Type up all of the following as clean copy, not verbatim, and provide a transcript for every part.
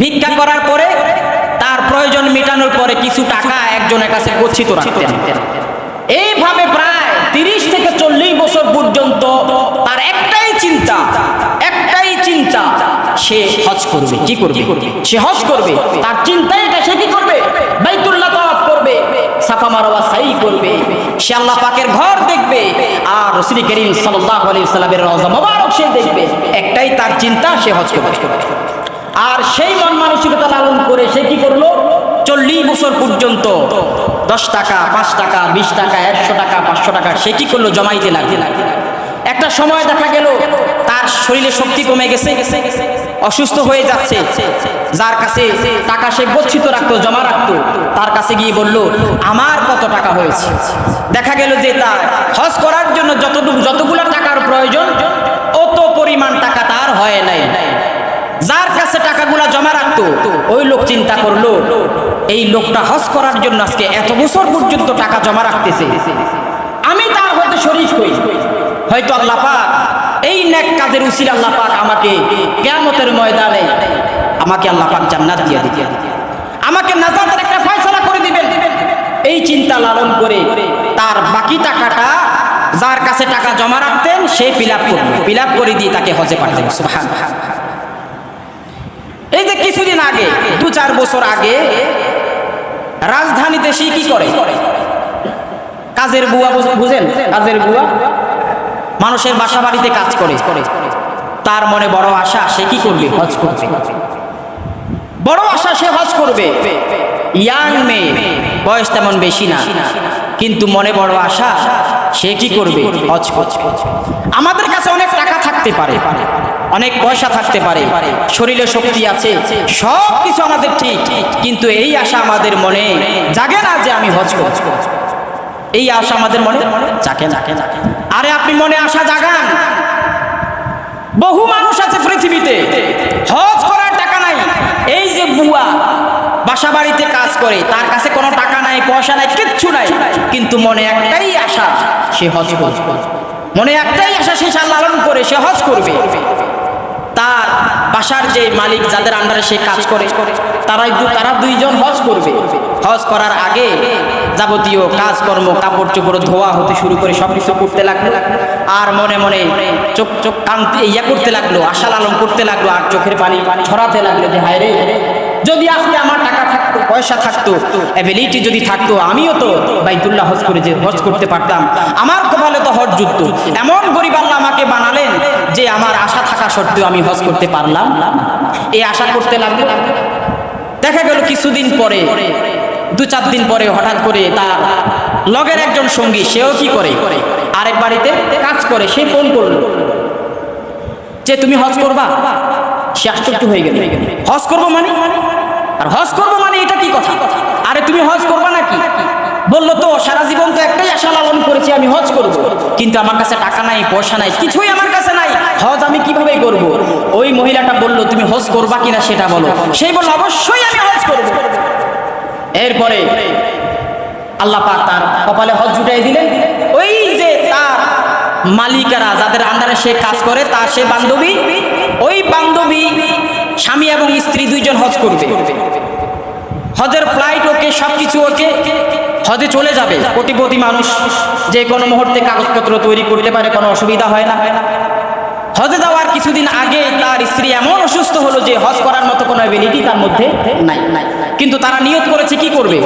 ভিক্ষা করার পরে তার প্রয়োজন মেটানোর পরে কিছু টাকা একজনের কাছে গচ্ছিত রাখতেন। এইভাবে প্রায় 30 থেকে 40 বছর পর্যন্ত তার একটাই চিন্তা সে হজ করবে। কি করবে? সে হজ করবে। তার চিন্তা এটা, সে কি করবে? বাইতুল্লাহ তাওয়াফ করবে, সাফা মারওয়া সাই করবে, সে আল্লাহ পাকের ঘর দেখবে, আর রাসূল করিম সাল্লাল্লাহু আলাইহি ওয়াসাল্লামের রওজা মোবারক সে দেখবে। একটাই তার চিন্তা, সে হজ করবে। আর সেই মন মানসিকতা লালন করে সে কি করলো? 40 বছর পর্যন্ত 10 টাকা, 5 টাকা, 20 টাকা, 100 টাকা, 500 টাকা সে কি করলো? জমাইতে লাগলো। একটা সময় দেখা গেল তার শরীরে শক্তি কমে গেছে, অসুস্থ হয়ে যাচ্ছে। যার কাছে টাকা সে গচ্ছিত রাখতো, জমা রাখতো, তার কাছে গিয়ে বলল, আমার কত টাকা হয়েছে? দেখা গেল যে তার হজ করার জন্য যতগুলো টাকার প্রয়োজন অত পরিমাণ টাকা তার হয় নাই। যার কাছে টাকাগুলা জমা রাখতো ওই লোক চিন্তা করলো, এই লোকটা হজ করার জন্য আজকে এত বছর পর্যন্ত টাকা জমা রাখতেছে, আমি তার হয়তো শরীক হই, হয়তো আল্লাহ পাক এই নেক কাজের উসিলা আল্লাহ পাক আমাকে কিয়ামতের ময়দানে আমাকে আল্লাহ পাক জান্নাত দিয়ে দিবেন, আমাকে নাজাতের একটা ফয়সালা করে দিবেন। এই চিন্তা লালন করে তার বাকি টাকাটা যার কাছে টাকা জমা রাখতেন সে ফিল আপ করে দিয়ে তাকে হজে পাঠাতেন। সুবহানাল্লাহ। এই যে কিছুদিন আগে, 2-4 বছর আগে রাজধানীতে সে কি করে? কাজের বুয়া, বুঝেন কাজের বুয়া? মানুষের বাসা বাড়িতে কাজ করে। তার মনে বড় আশা, সে কি করবে? হজ করবে। বড় আশা, সে হজ করবে। ইয়াং মেয়ে, বয়স তেমন বেশি না, কিন্তু মনে বড় আশা, সে কি করবে? হজ করবে। আমাদের কাছে অনেক টাকা থাকতে পারে, অনেক পয়সা থাকতে পারে, শরীরে শক্তি আছে, সব কিছু আমাদের ঠিক, কিন্তু এই আশা আমাদের মনে জাগে না যে আমি হজ করব। এই আশা আমাদের মনে জাগে না। আরে আপনি মনে আশা জাগান। বহু মানুষ আছে পৃথিবীতে হজ করার টাকা নাই। এই যে বুয়া বাসা বাড়িতে কাজ করে, তার কাছে কোনো টাকা নাই, পয়সা নাই, কিচ্ছু নাই, কিন্তু মনে একটাই আশা, সে হজ করবে। মনে একটাই আশা, সে লালন করে সে হজ করবে। তার বাসার যে মালিক, যাদের আন্ডারে সে কাজ করে, তারা 2 জন হজ করবে। হজ করার আগে যাবতীয় কাজকর্ম, কাপড় চোপড় ধোয়া হতে শুরু করে সবকিছু করতে লাগলো। আর মনে মনে চোখ কান্তি করতে লাগলো, আশা লালন করতে লাগলো, আর চোখের পানি ছড়াতে লাগলো যে হায় রে, যদি আজকে আমার টাকা থাকতো, পয়সা থাকতো, অ্যাবিলিটি যদি থাকতো, আমিও তো বাইতুল্লাহ হজ করতে পারতাম। আমার কপালে তো হজ যুদ্ধ, এমন গরিব আল্লাহ আমাকে বানালেন যে আমার আশা থাকা সত্ত্বেও আমি হজ করতে পারলাম না। এই আশা করতে লাগলো। দেখা গেল কিছুদিন পরে, 2-4 দিন পরে হঠাৎ করে তার লগের একজন সঙ্গী, সেও কি করে? আরেক বাড়িতে কাজ করে। সে ফোন করলো যে তুমি হজ করবা? সে আশ্চর্য হয়ে গেল, হজ করবো মানে? আর হজ করবো মানে এটা কি কথা? আরে তুমি হজ করবা নাকি? বললো তো সারা জীবন তো একটাই আশা লালন করেছি, আমি হজ করব, কিন্তু আমার কাছে টাকা নাই, পয়সা নাই, কিছুই আমার কাছে নাই, হজ আমি কিভাবে করব? ওই মহিলাটা বলল তুমি হজ করবা কিনা সেটা বলো। সেই বলল অবশ্যই আমি হজ করব। এরপরে আল্লাহ পাক তার কপালে হজ জুটাই দিলেন। ওই যে তার মালিকারা, যাদের আন্ডারে সে কাজ করে, তার সে বান্ধবী, ওই বান্ধবী স্বামী এবং স্ত্রী 2 জন হজ করবে। হজের ফ্লাইট ওকে, সবকিছু ওকে, হজে চলে যাবে। কোটিপতি মানুষ, যে কোনো মুহূর্তে কাগজপত্র তৈরি করতে পারে, কোনো অসুবিধা হয় না। হজে যাওয়ার কিছুদিন আগে তার স্ত্রী এমন অসুস্থ হলো যে হজ করার মতো কোনো অ্যাবিলিটি তার মধ্যে নাই, কিন্তু তারা নিয়ত করেছে কি করবে?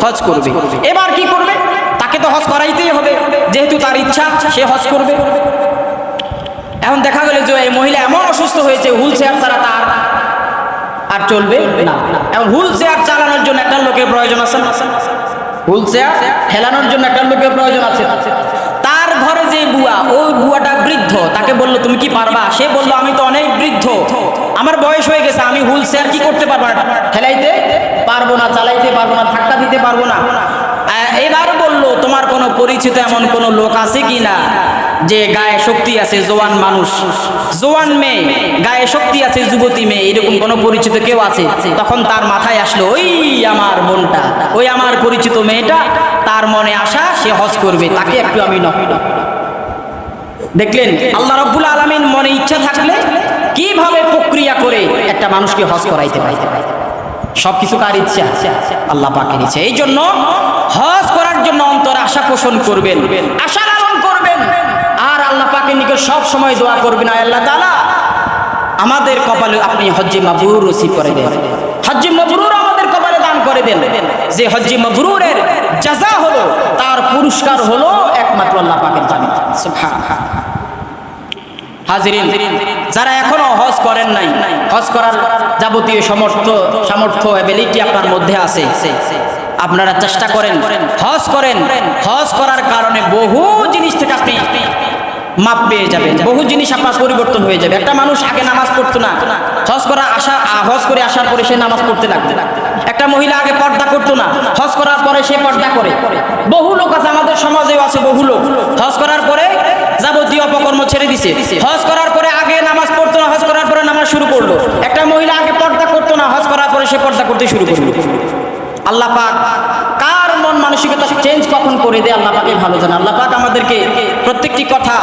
হজ করবে। এবার কি করবে? তাকে তো হজ করাইতেই হবে, যেহেতু তার ইচ্ছা, সে হজ করবে। এখন দেখা গেল যে এই মহিলা এমন অসুস্থ হয়েছে, হুইল চেয়ার ছাড়া তার আর চলবে না। এখন হুইল চেয়ার চালানোর জন্য একটা লোকের প্রয়োজন আছে, হুইল চেয়ার ঠেলানোর জন্য একটা লোকের প্রয়োজন আছে। তার ঘরে যে বুয়া, ওই বুয়াটা বৃদ্ধ, তাকে বললো তুমি কি পারবা? সে বললো আমি তো অনেক বৃদ্ধ, আমার বয়স হয়ে গেছে, আমি হুইল চেয়ার কি করতে পারবো না, ঠেলাইতে পারবো না, চালাইতে পারবো না, ধাক্কা দিতে পারবো না। এবার বললো তোমার কোনো পরিচিত এমন কোনো লোক আছে কি না যে গায়ে শক্তি আছে, জোয়ান মানুষ, জোয়ান মেয়ে, গায়ে শক্তি আছে, যুবতী মেয়ে, এরকম কোনো পরিচিত কেউ আছে? তখন তার মাথায় আসলো ওই আমার বোনটা, ওই আমার পরিচিত মেয়েটা, তার মনে আশা সে হজ করবে, তাকে একটু আমি দেখলেন আল্লাহ রাব্বুল আলামিন মনে ইচ্ছা থাকলে কিভাবে প্রক্রিয়া করে একটা মানুষকে হজ করাইতে পারে। সবকিছু কার ইচ্ছা? আল্লাহ পাকের ইচ্ছা। এই জন্য হজ করার জন্য অন্তরে আশা পোষণ করবেন, আশা লালন করবেন, আর আল্লাহ পাকের নিকট সব সময় দোয়া করবেন, আল্লাহ তাআলা আমাদের কপালে আপনি হজ্জে মাবরুর নসিব করে দেন, হজ্জে মাবরুর আমাদের কপালে দান করে দেন। যে হজ্জে মাবরুরের জাযা হলো, তার পুরস্কার হলো একমাত্র আল্লাহ পাকের জান্নাত। সুবহানাল্লাহ। হাজিরিন, যারা এখনো হজ করেন নাই, হজ করার যাবতীয় সামর্থ্য এবিলিটি আপনার মধ্যে আছে, আপনারা চেষ্টা করেন, হজ করেন। হজ করার কারণে বহু জিনিস থেকে আপনি মাপ পেয়ে যাবেন, বহু জিনিস আপনার পরিবর্তন হয়ে যাবে। একটা মানুষ আগে নামাজ পড়তো না, হজ করে আসার পরে সে নামাজ পড়তে লাগবে। একটা মহিলা আগে পর্দা করতো না, হজ করার পরে সে পর্দা করে। বহু লোক আছে, আমাদের সমাজেও আছে বহু লোক, হজ করার পরে যাবতীয় অপকর্ম ছেড়ে দিছে। হজ করার পরে আগে নামাজ পড়তো না, হজ করার পরে নামাজ শুরু করলো। একটা মহিলা আগে পর্দা করতো না, হজ করার পরে সে পর্দা করতে শুরু করলো। আল্লাহ পাক কার মন মানসিকতা চেঞ্জ কখন করে দেয় আল্লাহ পাকে ভালো জানে। আল্লাহ পাক আমাদেরকে প্রত্যেকটি কথা